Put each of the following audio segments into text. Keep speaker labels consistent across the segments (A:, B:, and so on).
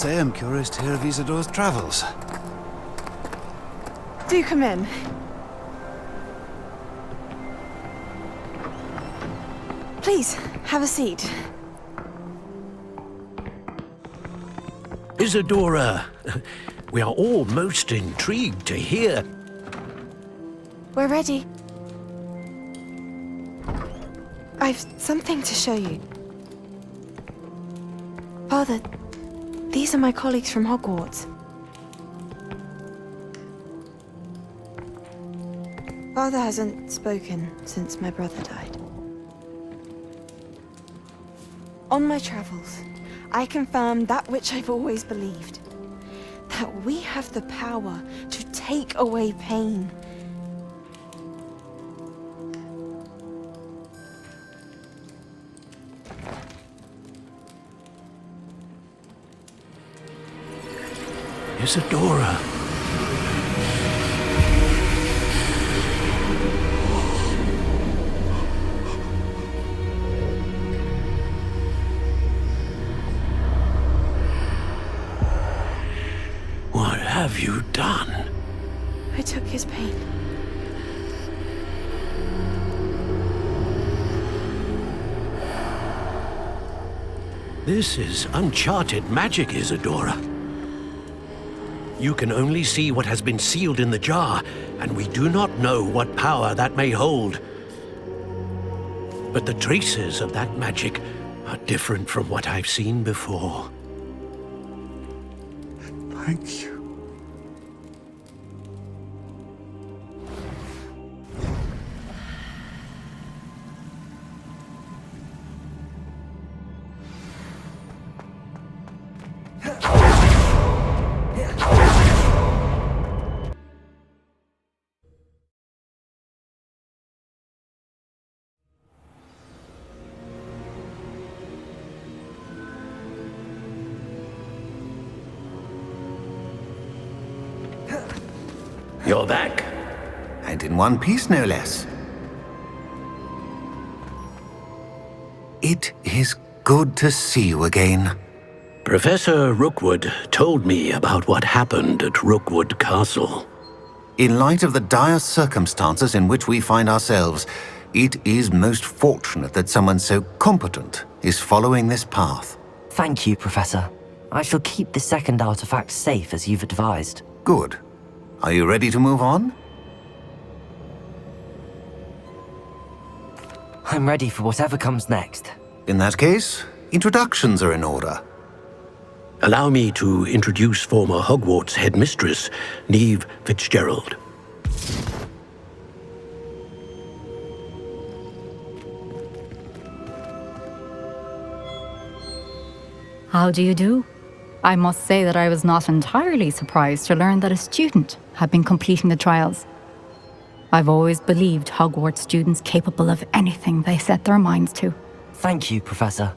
A: say I'm curious to hear of Isidore's travels.
B: Do come in. Please, have a seat.
C: Isidora, we are all most intrigued to hear.
B: We're ready. I've something to show you. Father, these are my colleagues from Hogwarts. Father hasn't spoken since my brother died. On my travels, I confirmed that which I've always believed. That we have the power to take away pain.
C: Isidora. What have you done?
B: I took his pain.
C: This is uncharted magic, Isidora. You can only see what has been sealed in the jar, and we do not know what power that may hold. But the traces of that magic are different from what I've seen before.
A: Thank you.
C: You're back.
D: And in one piece, no less. It is good to see you again.
C: Professor Rookwood told me about what happened at Rookwood Castle.
D: In light of the dire circumstances in which we find ourselves, it is most fortunate that someone so competent is following this path.
E: Thank you, Professor. I shall keep the second artifact safe as you've advised.
D: Good. Are you ready to move on?
E: I'm ready for whatever comes next.
D: In that case, introductions are in order.
C: Allow me to introduce former Hogwarts headmistress, Neve Fitzgerald.
F: How do you do? I must say that I was not entirely surprised to learn that a student had been completing the trials. I've always believed Hogwarts students capable of anything they set their minds to.
E: Thank you, Professor.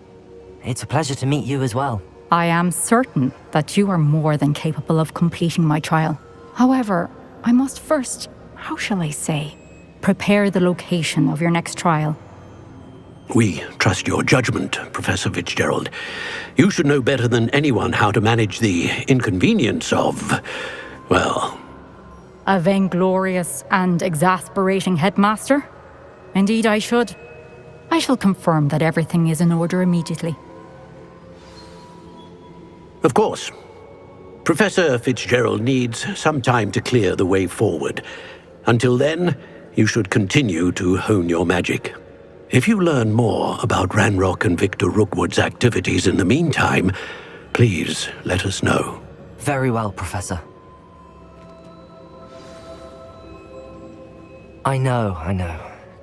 E: It's a pleasure to meet you as well.
F: I am certain that you are more than capable of completing my trial. However, I must first, how shall I say, prepare the location of your next trial.
C: We trust your judgment, Professor Fitzgerald. You should know better than anyone how to manage the inconvenience of, well...
F: A vainglorious and exasperating headmaster? Indeed I should. I shall confirm that everything is in order immediately.
C: Of course. Professor Fitzgerald needs some time to clear the way forward. Until then, you should continue to hone your magic. If you learn more about Ranrock and Victor Rookwood's activities in the meantime, please let us know.
E: Very well, Professor. I know.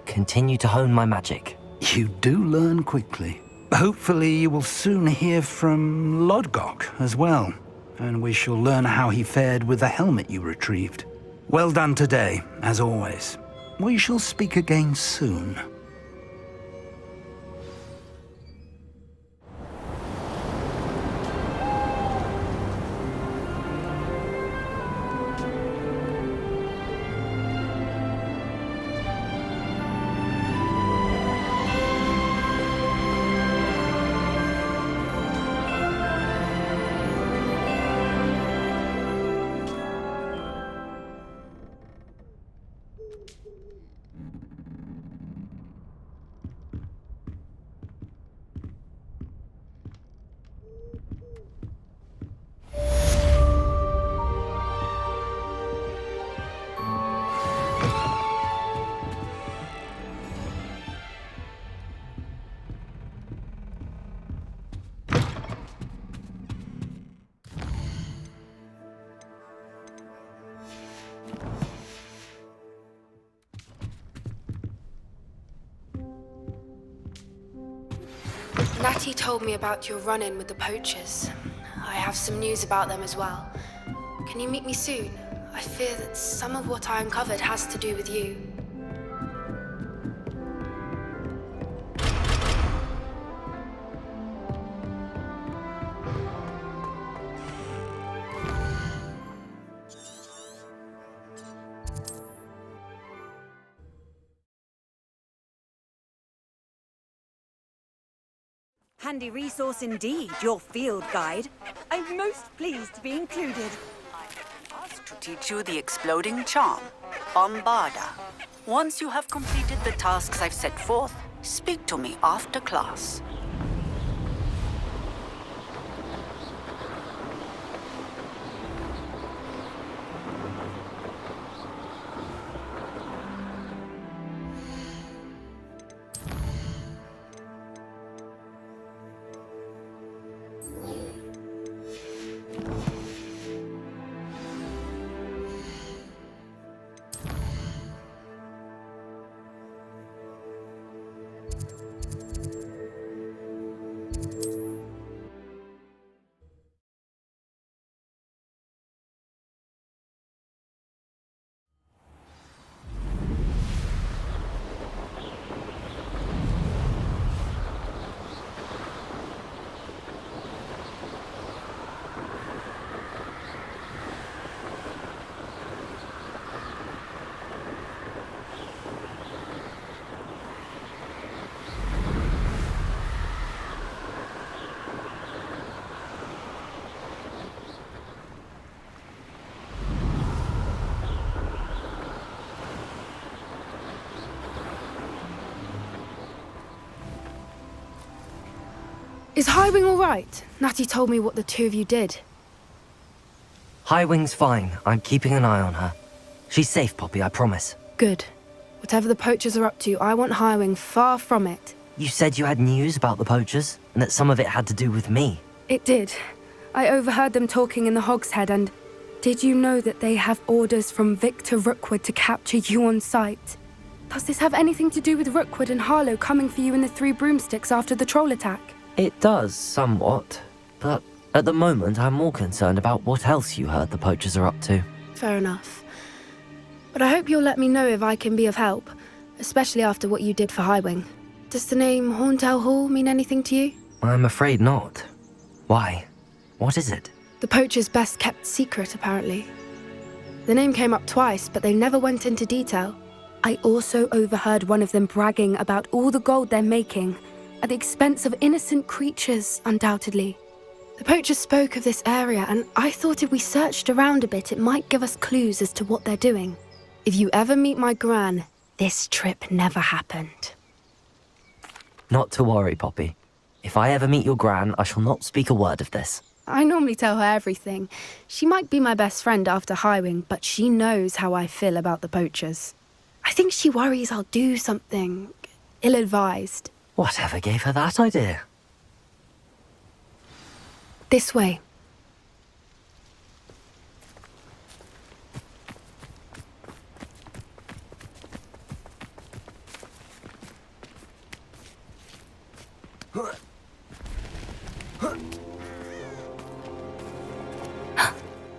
E: Continue to hone my magic.
G: You do learn quickly. Hopefully you will soon hear from Lodgok as well, and we shall learn how he fared with the helmet you retrieved. Well done today, as always. We shall speak again soon.
B: Natty told me about your run-in with the poachers. I have some news about them as well. Can you meet me soon? I fear that some of what I uncovered has to do with you.
H: Handy resource indeed, your field guide. I'm most pleased to be included.
I: I've been asked to teach you the exploding charm, Bombarda. Once you have completed the tasks I've set forth, speak to me after class.
B: Is Highwing all right? Natty told me what the two of you did.
E: Highwing's fine. I'm keeping an eye on her. She's safe, Poppy, I promise.
B: Good. Whatever the poachers are up to, I want Highwing far from it.
E: You said you had news about the poachers, and that some of it had to do with me.
B: It did. I overheard them talking in the Hogshead, and did you know that they have orders from Victor Rookwood to capture you on sight? Does this have anything to do with Rookwood and Harlow coming for you in the Three Broomsticks after the troll attack?
E: It does, somewhat. But at the moment, I'm more concerned about what else you heard the poachers are up to.
B: Fair enough. But I hope you'll let me know if I can be of help, especially after what you did for Highwing. Does the name Horntail Hall mean anything to you?
E: I'm afraid not. Why? What is it?
B: The poachers' best-kept secret, apparently. The name came up twice, but they never went into detail. I also overheard one of them bragging about all the gold they're making, at the expense of innocent creatures, undoubtedly. The poachers spoke of this area, and I thought if we searched around a bit, it might give us clues as to what they're doing. If you ever meet my gran, this trip never happened.
E: Not to worry, Poppy. If I ever meet your gran, I shall not speak a word of this.
B: I normally tell her everything. She might be my best friend after Highwing, but she knows how I feel about the poachers. I think she worries I'll do something ill-advised.
E: Whatever gave her that idea?
B: This way.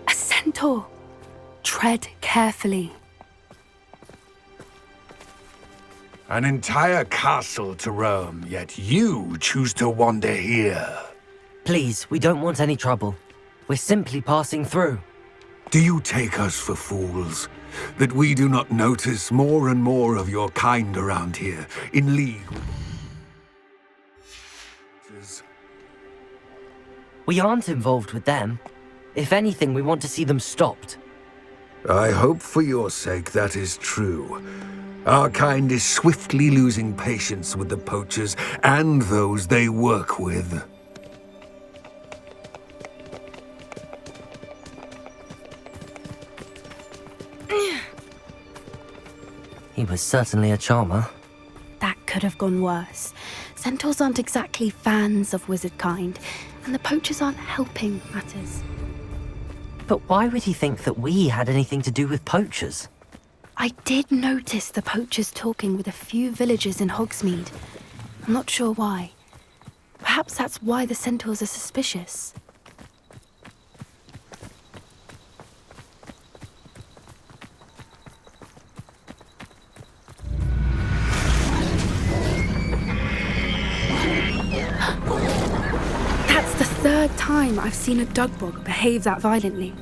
B: A centaur. Tread carefully.
J: An entire castle to roam, yet you choose to wander here.
E: Please, we don't want any trouble. We're simply passing through.
J: Do you take us for fools? That we do not notice more and more of your kind around here, in league with...
E: We aren't involved with them. If anything, we want to see them stopped.
J: I hope for your sake that is true. Our kind is swiftly losing patience with the poachers and those they work with.
E: He was certainly a charmer.
B: That could have gone worse. Centaurs aren't exactly fans of wizard kind, and the poachers aren't helping matters.
E: But why would he think that we had anything to do with poachers?
B: I did notice the poachers talking with a few villagers in Hogsmeade. I'm not sure why. Perhaps that's why the centaurs are suspicious. That's the third time I've seen a dugbog behave that violently.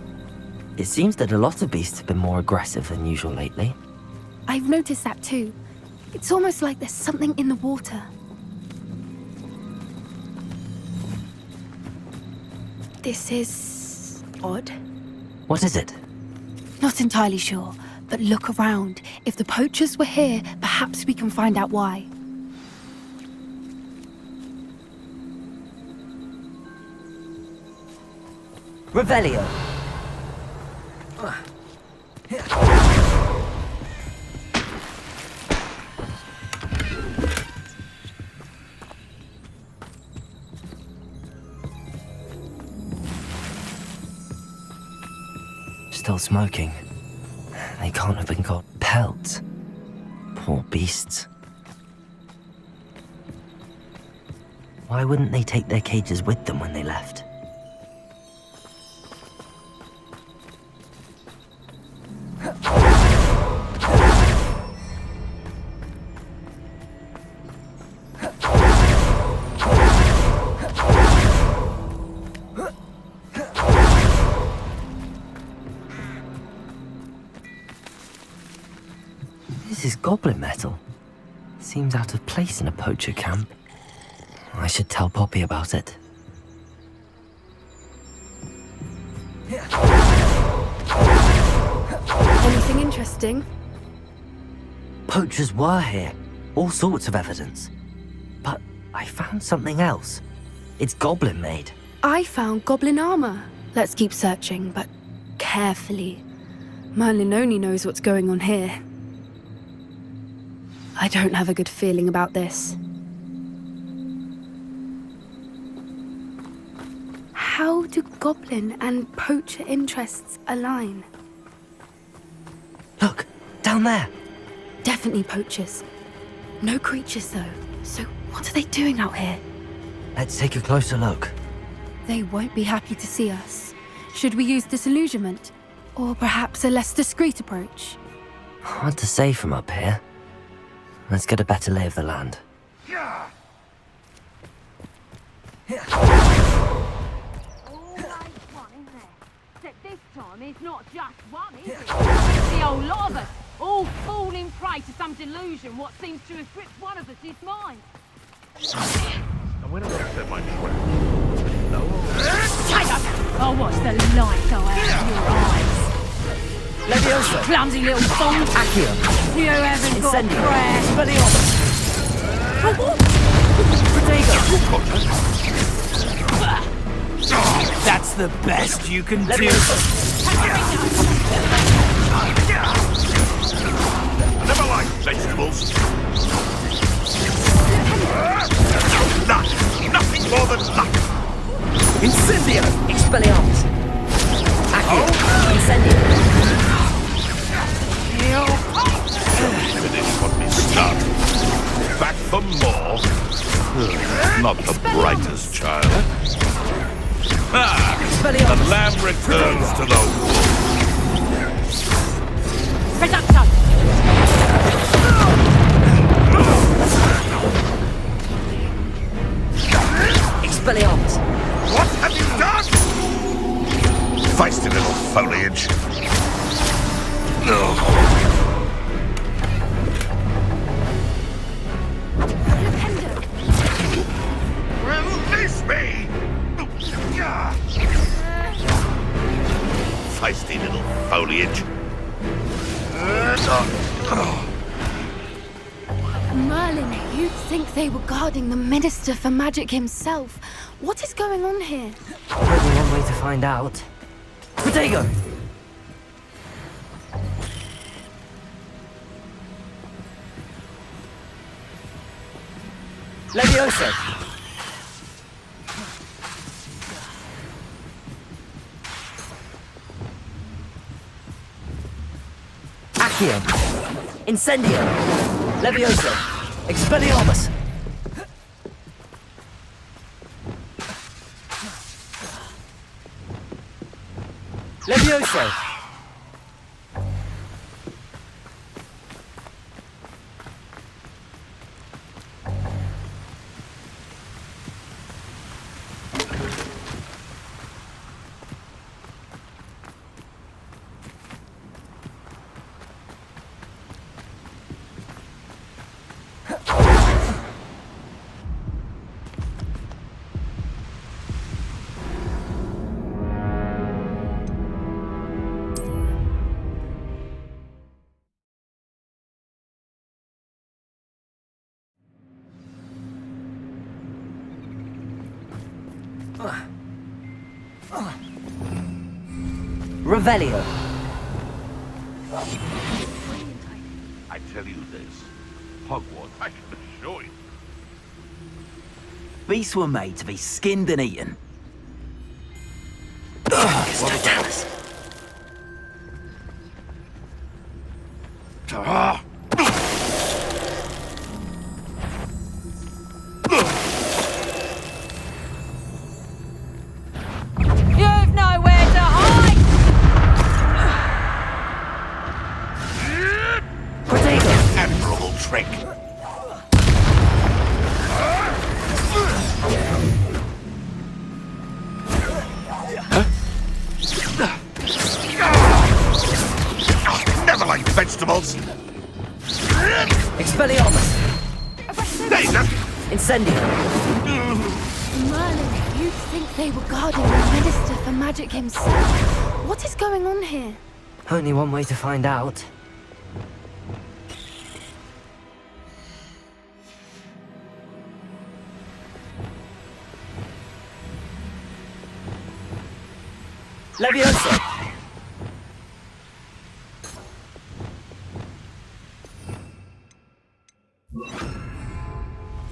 E: It seems that a lot of beasts have been more aggressive than usual lately.
B: I've noticed that too. It's almost like there's something in the water. This is odd.
E: What is it?
B: Not entirely sure, but look around. If the poachers were here, perhaps we can find out why.
E: Revelio! Still smoking. They can't have been got pelts. Poor beasts. Why wouldn't they take their cages with them when they left? This is goblin metal. Seems out of place in a poacher camp. I should tell Poppy about it.
B: Anything interesting?
E: Poachers were here. All sorts of evidence. But I found something else. It's goblin made.
B: I found goblin armor. Let's keep searching, but carefully. Merlin only knows what's going on here. I don't have a good feeling about this. How do goblin and poacher interests align?
E: Look, down there.
B: Definitely poachers. No creatures, though. So what are they doing out here?
E: Let's take a closer look.
B: They won't be happy to see us. Should we use disillusionment? Or perhaps a less discreet approach?
E: Hard to say from up here. Let's get a better lay of the land.
K: This time it's not just one, is it? It's the whole lot of us, all falling prey to some delusion what seems to have gripped one of us' mind.
L: And when I said my friend,
K: Shut up! I'll watch the light go out of your eyes.
E: Leviosa!
K: Clumsy little fool!
E: Accio!
K: You haven't got
E: Incendio!
K: prayer!
E: Protego!
G: That's the best you can do.
E: Leviosa!
L: I never liked vegetables. Nothing more than luck.
E: Incendio! Expelliarmus! Accio! Incendio!
L: Finish what we started. Back for more. Not the brightest child. The lamb returns to the wolf.
K: Reducto!
E: Expelliarmus!
L: What have you done? Feisty little foliage. No. Release me! Feisty little foliage.
B: Merlin, you'd think they were guarding the Minister for Magic himself. What is going on here?
E: Only one way to find out. Protego! Leviosa! Accio! Incendio! Leviosa! Expelliarmus! Levioso! Revelio.
L: I tell you this, Hogwarts, I can assure you.
E: Beasts were made to be skinned and eaten.
K: You've nowhere to hide!
L: Admirable trick. Never like vegetables.
E: Expelliarmus!
L: Danger!
E: Incendio!
B: Merlin, you'd think they were guarding the Minister for Magic himself. What is going on here?
E: Only one way to find out. Levioso!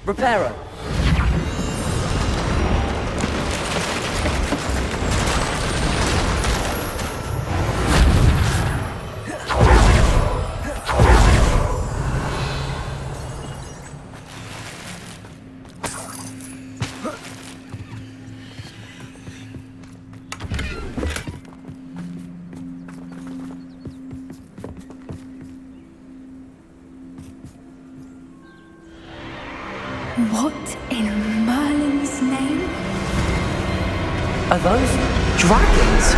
E: Reparo!
B: What in Merlin's name?
E: Are those dragons?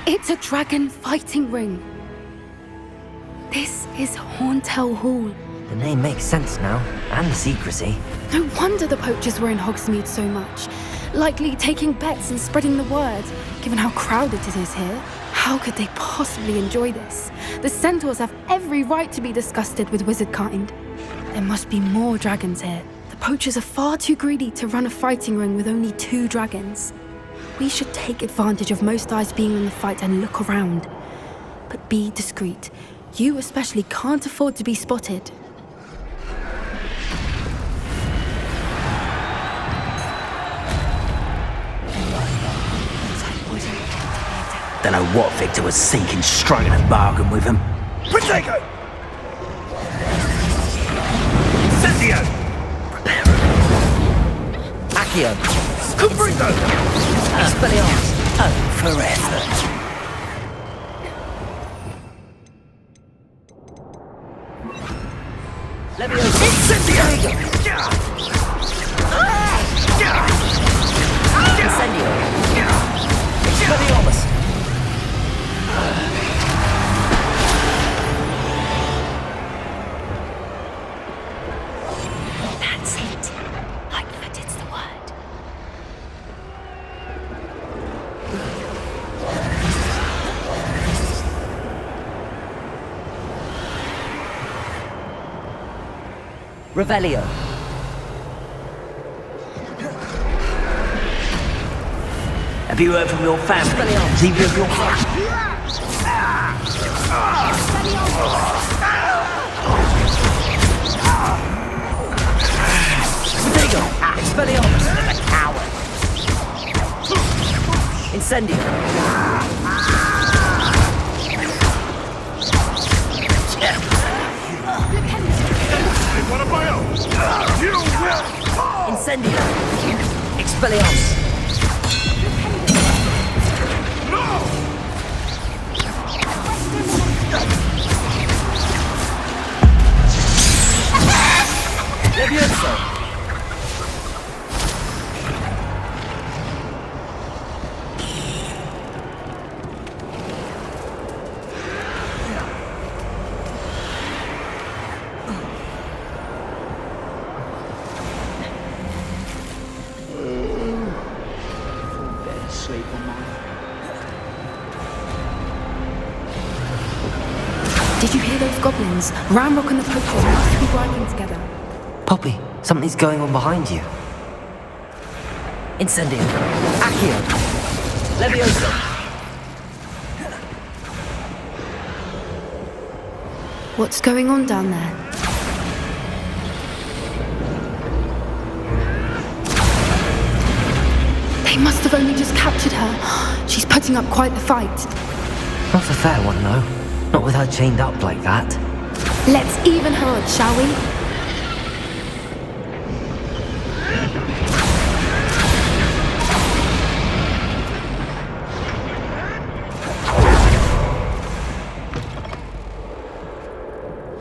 B: It's a dragon fighting ring. This is Hauntel Hall.
E: The name makes sense now, and the secrecy.
B: No wonder the poachers were in Hogsmeade so much. Likely taking bets and spreading the word, given how crowded it is here. How could they possibly enjoy this? The centaurs have every right to be disgusted with wizard kind. There must be more dragons here. The poachers are far too greedy to run a fighting ring with only 2 dragons. We should take advantage of most eyes being on the fight and look around. But be discreet. You especially can't afford to be spotted.
E: Don't know what Victor was thinking, striking a bargain with him.
L: Protego! Incendio!
E: Accio!
L: Cubrindo!
E: Expelliarmus! Oh, forever. Levioso! Incendio! Incendio! Expelliarmus!
B: That's it. Lightfoot, it's the word.
E: Revelio. Have you heard from your family? Either of your Protego! Expelliarmus! Coward! Incendio!
L: What am I on? You will fall!
E: Incendio! Expelliarmus!
L: No!
E: Levioso!
B: Did you hear those goblins? Ramrock and the poachers must be working together.
E: Poppy, something's going on behind you. Incendio! Accio! Levioso!
B: What's going on down there? They must have only just captured her. She's putting up quite the fight.
E: Not a fair one, though. Not with her chained up like that.
B: Let's even her odds, shall we?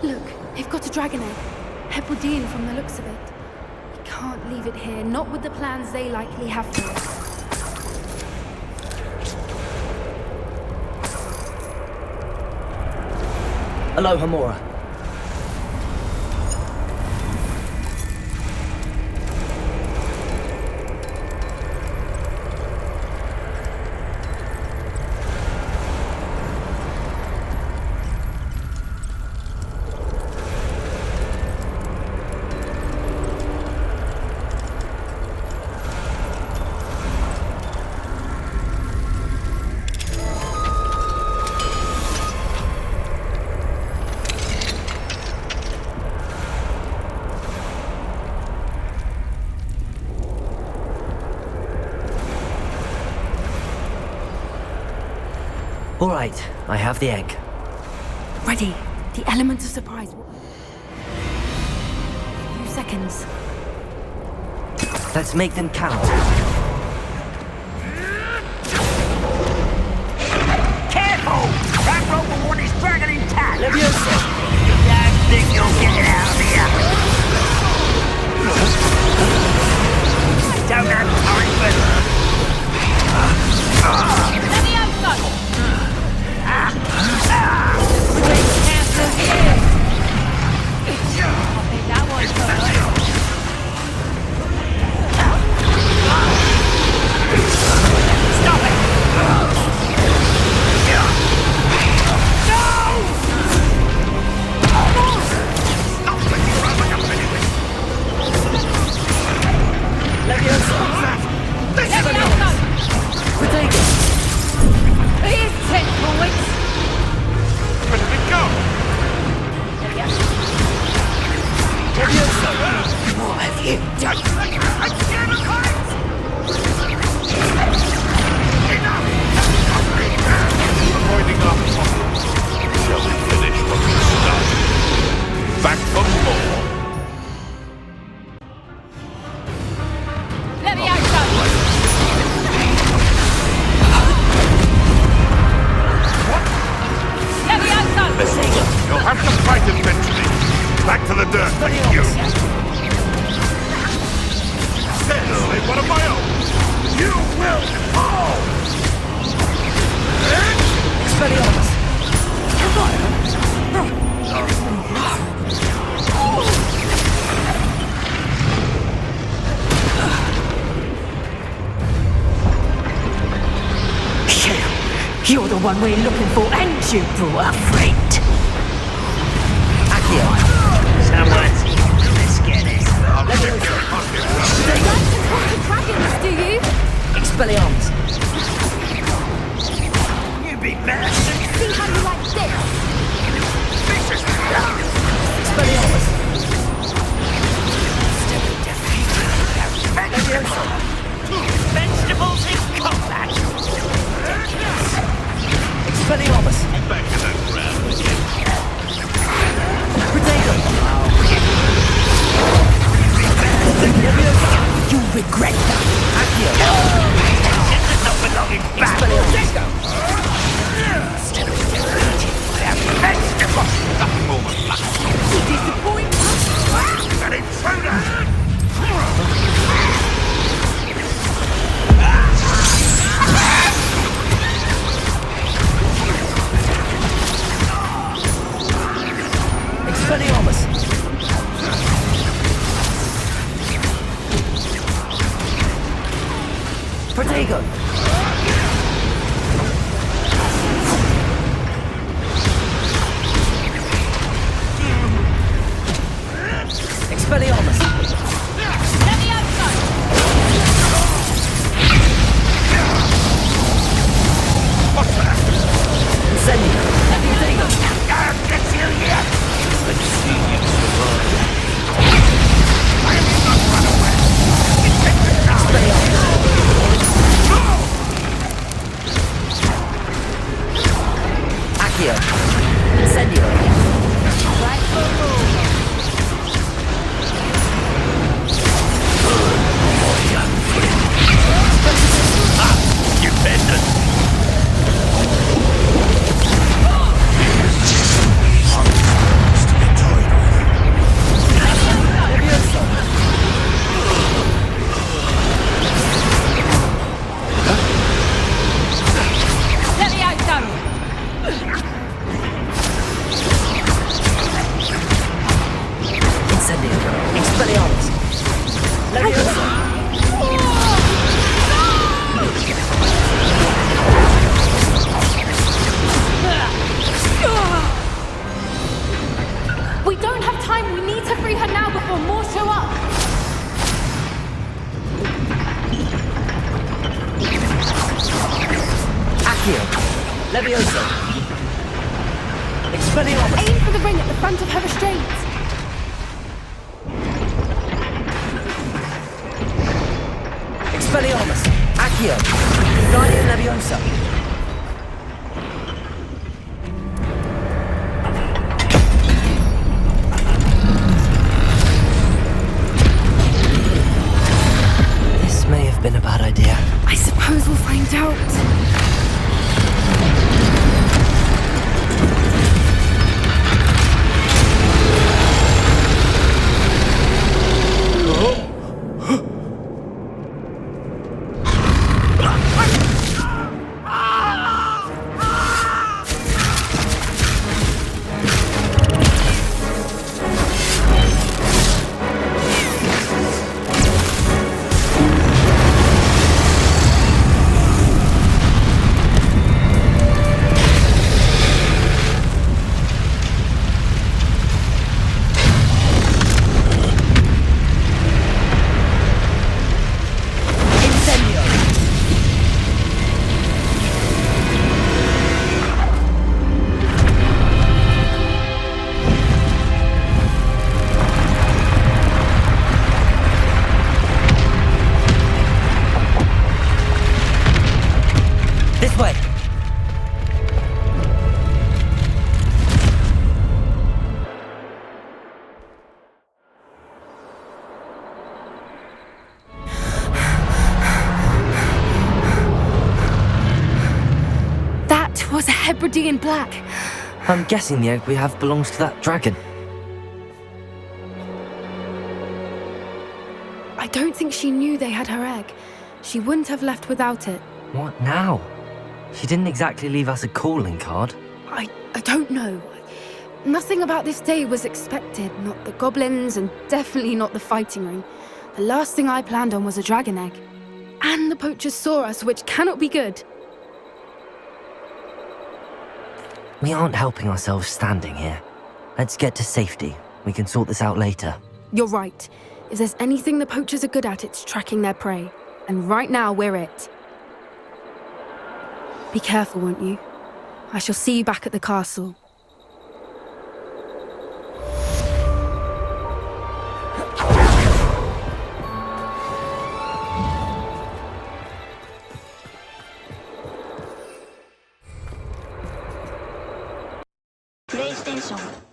B: Look, they've got a dragon egg. Hebridean from the looks of it. We can't leave it here, not with the plans they likely have for it.
E: Aloha, Mora. All right, I have the egg.
B: Ready. The element of surprise. A few seconds.
E: Let's make them count.
M: Careful! That rope will want his dragon intact!
E: Levioso!
M: Don't think you'll get it out of here! I don't have time for...
K: Levioso! We're taking cancer here! I think that one's good.
M: Stop it!
K: You're the one we're looking for, and you brought a friend.
E: Accio!
M: Someone's let's get this.
B: You like to talk to dragons, do you?
E: Expelliarmus!
M: You be mad.
B: See how you like this?
E: Expelliarmus!
M: Levioso!
E: Expelliarmus!
L: Back to the ground again.
E: Potato! You regret that! Accio!
M: It's not belonging back.
L: Nothing more than luck.
M: An intruder!
E: Expelliarmus! Protego! Expelliarmus! Incendio! Protego!
M: I'll get you yet!
L: Let's see you survive.
M: I will not run away!
E: Accio! Incendio!
K: Right for
L: You bended.
K: Let me out, Daryl!
E: Incendio! Expelliarmus! Leviosa!
B: We don't have time. We need to free her now before more show up.
E: Accio! Leviosa! Expelliarmus!
B: Aim for the ring at the front of her restraints.
E: Expelliarmus! Accio! Guardian Leviosa! This may have been a bad idea.
B: I suppose we'll find out. Was a Hebridean black.
E: I'm guessing the egg we have belongs to that dragon.
B: I don't think she knew they had her egg. She wouldn't have left without it.
E: What now? She didn't exactly leave us a calling card.
B: I don't know. Nothing about this day was expected. Not the goblins, and definitely not the fighting ring. The last thing I planned on was a dragon egg. And the poachers saw us, which cannot be good.
E: We aren't helping ourselves standing here. Let's get to safety. We can sort this out later.
B: You're right. If there's anything the poachers are good at, it's tracking their prey. And right now, we're it. Be careful, won't you? I shall see you back at the castle.
N: テンション